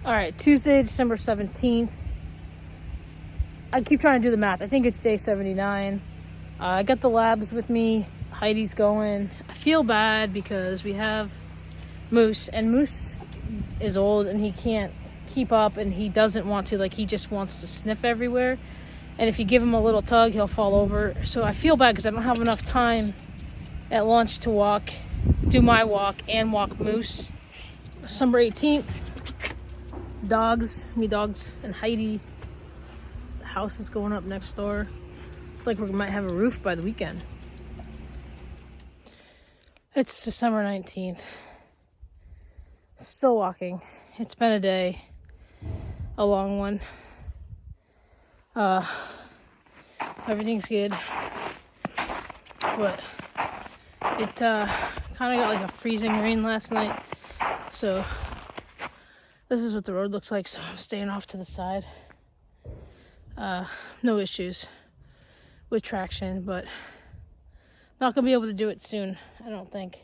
All right, Tuesday, December 17th. I keep trying to do the math. I think it's day 79. I got the labs with me. Heidi's going. I feel bad because we have Moose, and Moose is old and he can't keep up, and he doesn't want to. Like, he just wants to sniff everywhere. And if you give him a little tug, he'll fall over. So I feel bad because I don't have enough time at lunch to do my walk and walk Moose. December 18th. Dogs, and Heidi. The house is going up next door. Looks like we might have a roof by the weekend. It's December 19th. Still walking. It's been a day. A long one. Everything's good. But it kind of got like a freezing rain last night. So this is what the road looks like, so I'm staying off to the side. No issues with traction, but not gonna be able to do it soon, I don't think.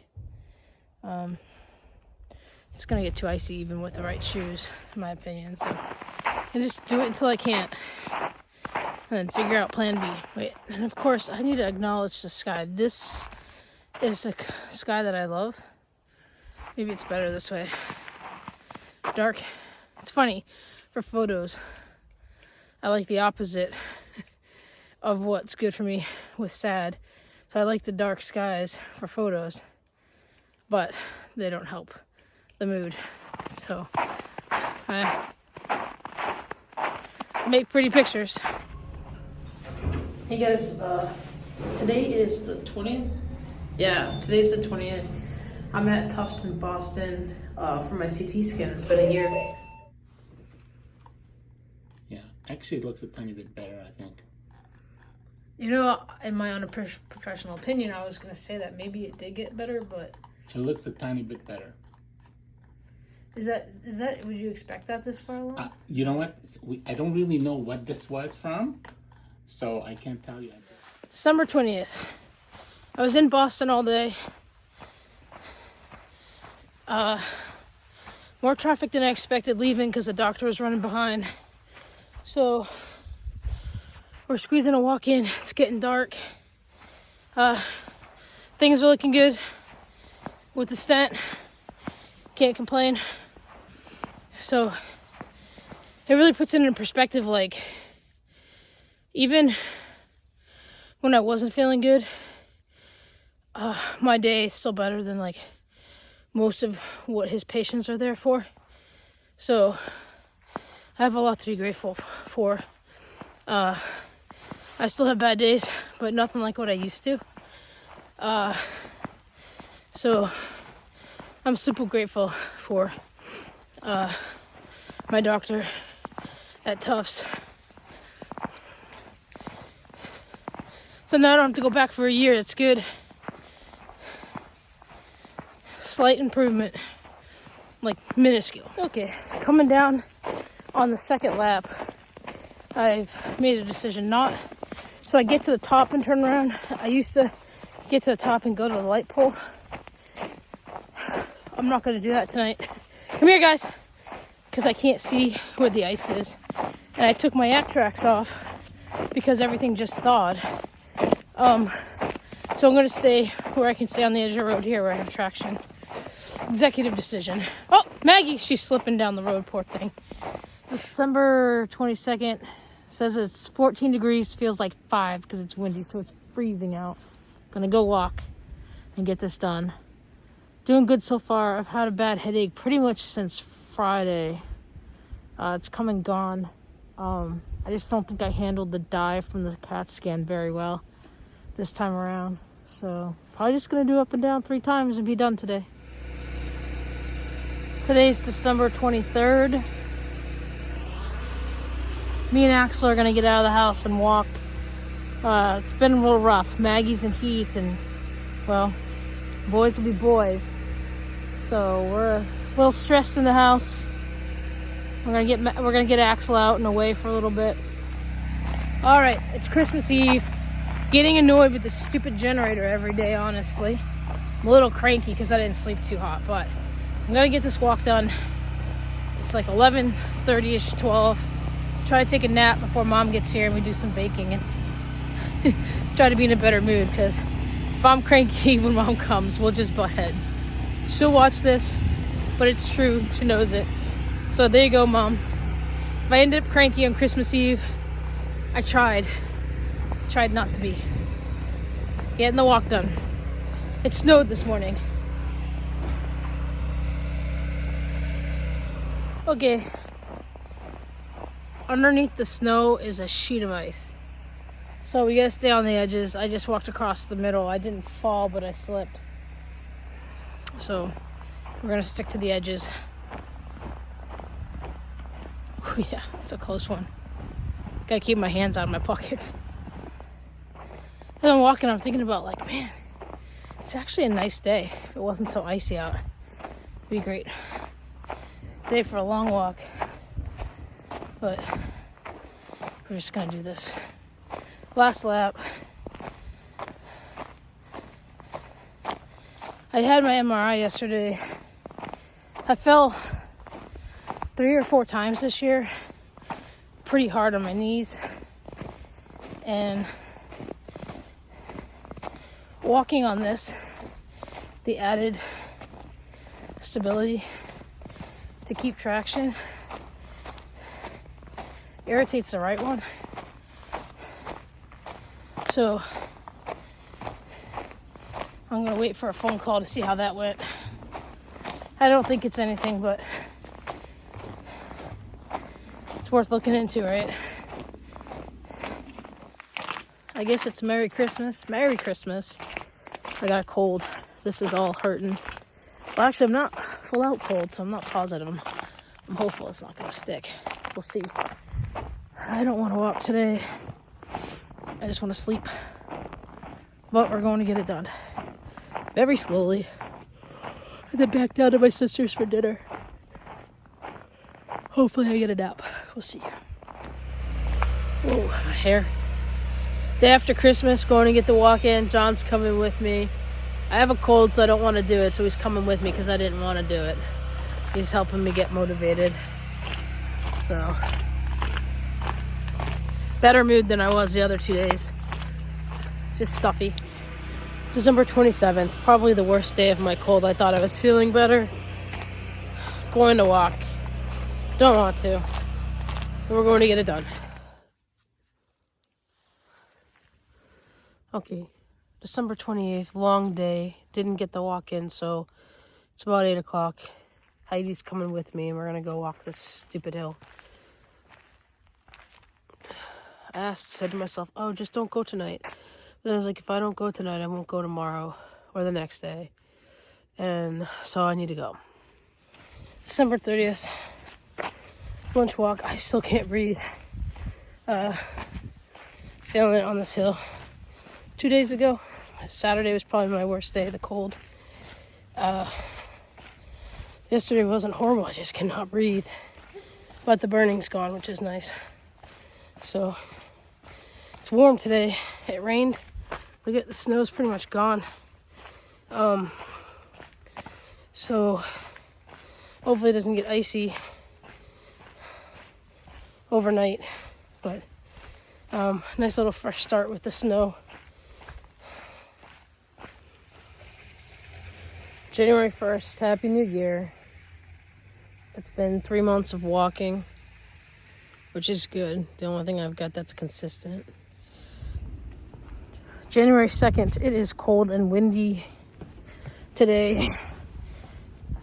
It's gonna get too icy even with the right shoes, in my opinion. So I just do it until I can't, and then figure out plan B. Wait, and of course I need to acknowledge the sky. This is the sky that I love. Maybe it's better this way. Dark. It's funny, for photos, I like the opposite of what's good for me with sad. So I like the dark skies for photos, but they don't help the mood. So I make pretty pictures. Hey guys, today is the 20th? Yeah, today's the 20th. I'm at Tufts in Boston for my CT scan. It's been a year. Yeah, actually it looks a tiny bit better, I think. You know, in my unprofessional opinion, I was going to say that maybe it did get better, but... It looks a tiny bit better. Is that, would you expect that this far along? You know what? I don't really know what this was from, so I can't tell you. December 20th. I was in Boston all day. More traffic than I expected leaving because the doctor was running behind. So we're squeezing a walk in. It's getting dark. Things are looking good with the stent. Can't complain. So it really puts it in perspective, like, even when I wasn't feeling good, my day is still better than like most of what his patients are there for. So I have a lot to be grateful for. I still have bad days, but nothing like what I used to. So I'm super grateful for my doctor at Tufts. So now I don't have to go back for a year. That's good. Slight improvement, like minuscule. Okay, coming down on the second lap, I've made a decision not. So I get to the top and turn around. I used to get to the top and go to the light pole. I'm not going to do that tonight. Come here, guys, because I can't see where the ice is. And I took my app tracks off because everything just thawed. So I'm going to stay where I can stay on the edge of the road here where I have traction. Executive decision. Oh, Maggie, she's slipping down the road, poor thing. December 22nd, says it's 14 degrees, feels like 5 because it's windy, so it's freezing out. Gonna go walk and get this done. Doing good so far. I've had a bad headache pretty much since Friday. It's come and gone. I just don't think I handled the dye from the CAT scan very well this time around. So probably just gonna do up and down 3 times and be done today. Today's December 23rd. Me and Axel are gonna get out of the house and walk. It's been a little rough. Maggie's in heat, and well, boys will be boys. So we're a little stressed in the house. We're gonna get Axel out and away for a little bit. All right, it's Christmas Eve. Getting annoyed with this stupid generator every day, honestly. I'm a little cranky because I didn't sleep too hot, but I'm gonna get this walk done. It's like 11:30ish, 12. Try to take a nap before mom gets here and we do some baking and try to be in a better mood, because if I'm cranky when mom comes, we'll just butt heads. She'll watch this, but it's true. She knows it. So there you go, mom. If I end up cranky on Christmas Eve, I tried not to be. Getting the walk done. It snowed this morning. Okay. Underneath the snow is a sheet of ice. So we gotta stay on the edges. I just walked across the middle. I didn't fall, but I slipped. So we're gonna stick to the edges. Oh yeah, it's a close one. Gotta keep my hands out of my pockets. As I'm walking, I'm thinking about, like, man, it's actually a nice day. If it wasn't so icy out, it'd be great. Day for a long walk. But we're just gonna do this. Last lap. I had my MRI yesterday. I fell 3 or 4 times this year, pretty hard on my knees, and walking on this, the added stability to keep traction, irritates the right one. So I'm gonna wait for a phone call to see how that went. I don't think it's anything, but it's worth looking into, right? I guess it's Merry Christmas. Merry Christmas. I got a cold. This is all hurting. Well, actually, I'm not full out cold, so I'm not positive. I'm hopeful it's not gonna stick. We'll see. I don't want to walk today. I just want to sleep. But we're going to get it done. Very slowly. And then back down to my sister's for dinner. Hopefully I get a nap. We'll see. Whoa, my hair. Day after Christmas, going to get the walk in. John's coming with me. I have a cold, so I don't want to do it. So he's coming with me because I didn't want to do it. He's helping me get motivated. So, better mood than I was the other 2 days. Just stuffy. December 27th, probably the worst day of my cold. I thought I was feeling better. Going to walk. Don't want to. But we're going to get it done. Okay. December 28th, long day. Didn't get the walk in, so it's about 8 o'clock. Heidi's coming with me, and we're going to go walk this stupid hill. Said to myself, oh, just don't go tonight. But then I was like, if I don't go tonight, I won't go tomorrow or the next day. And so I need to go. December 30th, lunch walk. I still can't breathe. Feeling it on this hill. 2 days ago, Saturday was probably my worst day, the cold. Yesterday wasn't horrible, I just cannot breathe. But the burning's gone, which is nice. So, it's warm today. It rained. Look at the snow's pretty much gone. So, hopefully it doesn't get icy overnight. But, nice little fresh start with the snow. January 1st, Happy New Year. It's been 3 months of walking, which is good. The only thing I've got that's consistent. January 2nd, it is cold and windy today.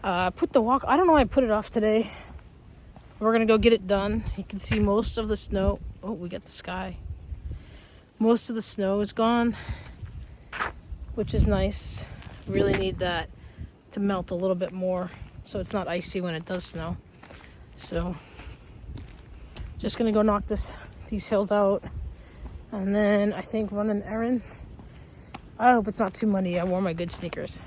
Put the walk, I don't know why I put it off today. We're gonna go get it done. You can see most of the snow. Oh, we got the sky. Most of the snow is gone, which is nice. Really need that to melt a little bit more so it's not icy when it does snow. So just gonna go knock these hills out, and then I think run an errand. I hope it's not too muddy. I wore my good sneakers.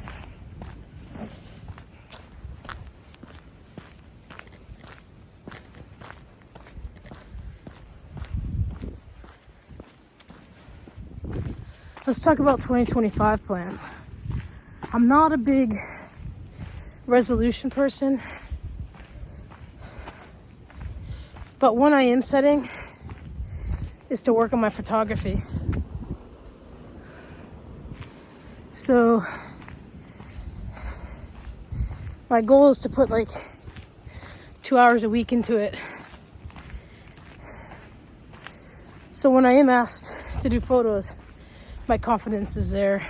Let's talk about 2025 plans. I'm not a big resolution person. But one I am setting is to work on my photography. So my goal is to put like 2 hours a week into it. So when I am asked to do photos, my confidence is there,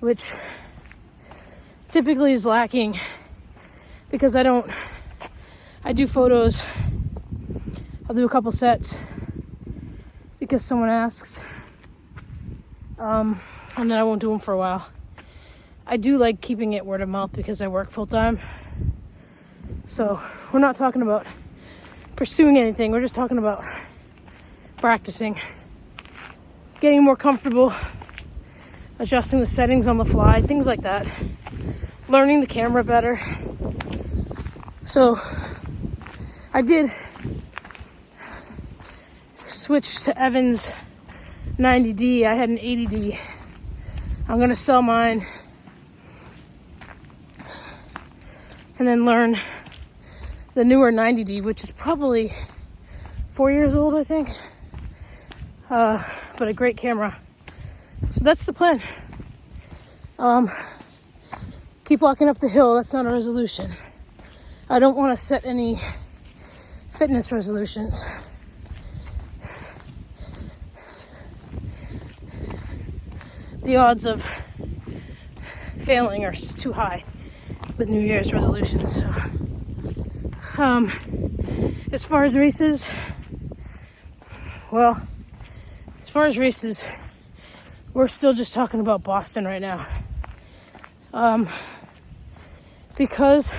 which typically is lacking because I do photos, I'll do a couple sets because someone asks, and then I won't do them for a while. I do like keeping it word of mouth because I work full time. So we're not talking about pursuing anything, we're just talking about practicing, getting more comfortable, adjusting the settings on the fly, things like that, learning the camera better. So I did switch to Evan's 90D. I had an 80D. I'm gonna sell mine and then learn the newer 90D, which is probably 4 years old, I think. But a great camera. So that's the plan. Keep walking up the hill. That's not a resolution. I don't want to set any fitness resolutions. The odds of failing are too high with New Year's resolutions. So, as far as races, we're still just talking about Boston right now. Because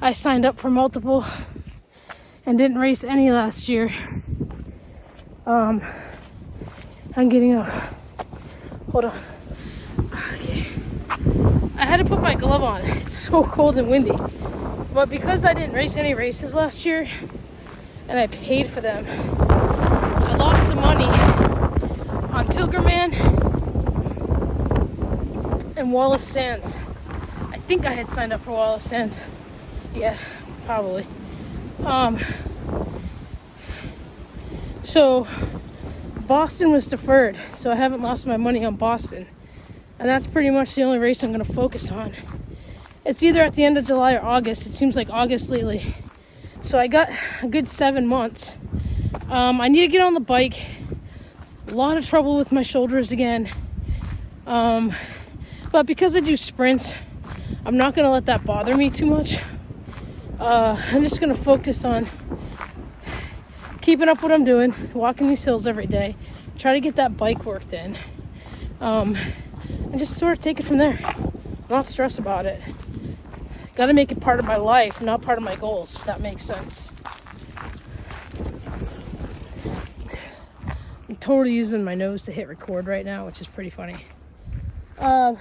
I signed up for multiple and didn't race any last year. I'm getting a, hold on. Okay. I had to put my glove on. It's so cold and windy. But because I didn't race any races last year and I paid for them, I lost the money on Pilgriman and Wallace Sands. I think I had signed up for Wallace Sands. Yeah, probably. So Boston was deferred, so I haven't lost my money on Boston. And that's pretty much the only race I'm going to focus on. It's either at the end of July or August. It seems like August lately. So I got a good 7 months. I need to get on the bike. A lot of trouble with my shoulders again. But because I do sprints, I'm not going to let that bother me too much. I'm just going to focus on keeping up what I'm doing, walking these hills every day, try to get that bike worked in, and just sort of take it from there. Not stress about it. Got to make it part of my life, not part of my goals, if that makes sense. I'm totally using my nose to hit record right now, which is pretty funny. I'm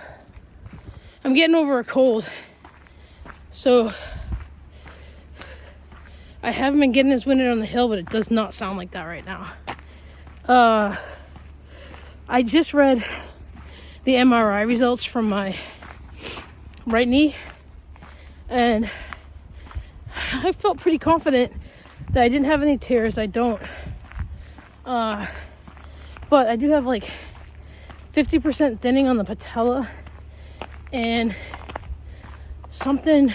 getting over a cold, so I haven't been getting as winded on the hill, but it does not sound like that right now. I just read the MRI results from my right knee, and I felt pretty confident that I didn't have any tears. I don't. But I do have like 50% thinning on the patella and something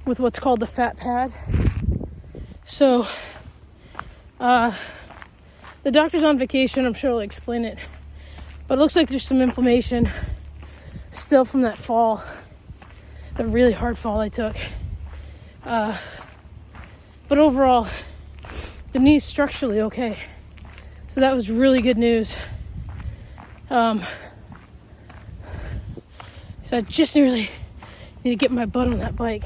with what's called the fat pad. So, the doctor's on vacation. I'm sure he'll explain it. But it looks like there's some inflammation still from that fall, the really hard fall I took. But overall, the knee's structurally okay. So that was really good news. So I just really need to get my butt on that bike.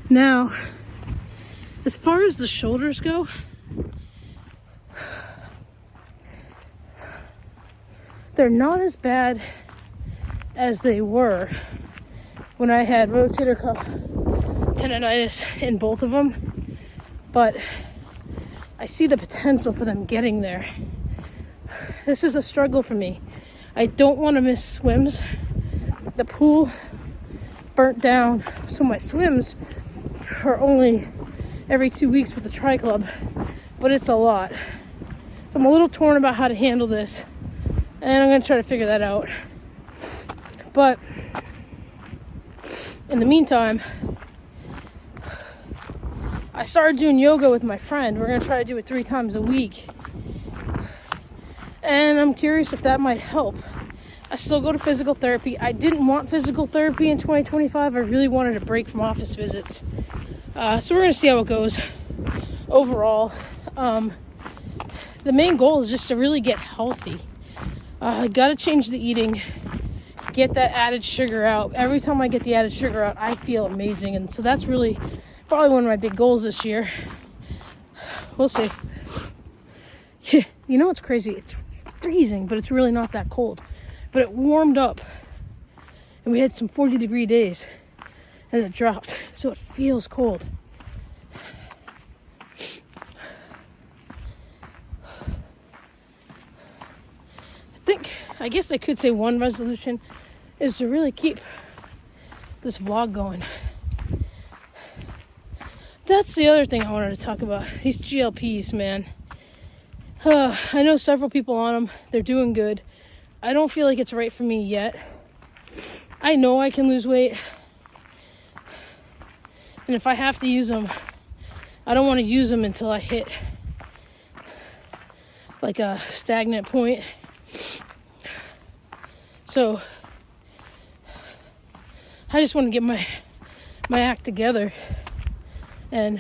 Now, as far as the shoulders go, they're not as bad as they were when I had rotator cuff tendonitis in both of them, but I see the potential for them getting there. This is a struggle for me. I don't want to miss swims. The pool burnt down, so my swims are only every 2 weeks with the tri club, but it's a lot. So I'm a little torn about how to handle this, and I'm going to try to figure that out. But in the meantime, I started doing yoga with my friend. We're going to try to do it 3 times a week. And I'm curious if that might help. I still go to physical therapy. I didn't want physical therapy in 2025. I really wanted a break from office visits. So we're going to see how it goes overall. The main goal is just to really get healthy. I got to change the eating, get that added sugar out. Every time I get the added sugar out, I feel amazing. And so that's really probably one of my big goals this year. We'll see. Yeah, you know what's crazy? It's freezing, but it's really not that cold. But it warmed up, and we had some 40-degree days, and it dropped, so it feels cold. I guess I could say one resolution is to really keep this vlog going. That's the other thing I wanted to talk about. These GLPs, man. I know several people on them. They're doing good. I don't feel like it's right for me yet. I know I can lose weight. And if I have to use them, I don't want to use them until I hit like a stagnant point. So I just want to get my act together and,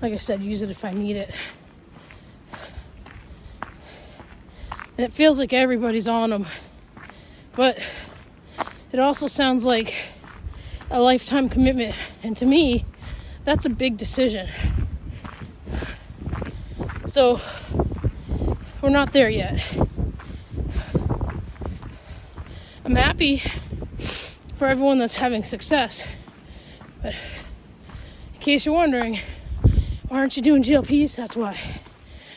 like I said, use it if I need it. And it feels like everybody's on them, but it also sounds like a lifetime commitment, and to me that's a big decision. So we're not there yet. I'm happy for everyone that's having success, but in case you're wondering, why aren't you doing GLPs? That's why.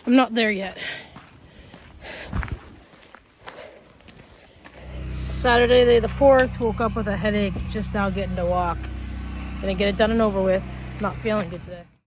I'm not there yet. Saturday the 4th, woke up with a headache, just now getting to walk. Gonna get it done and over with. Not feeling good today.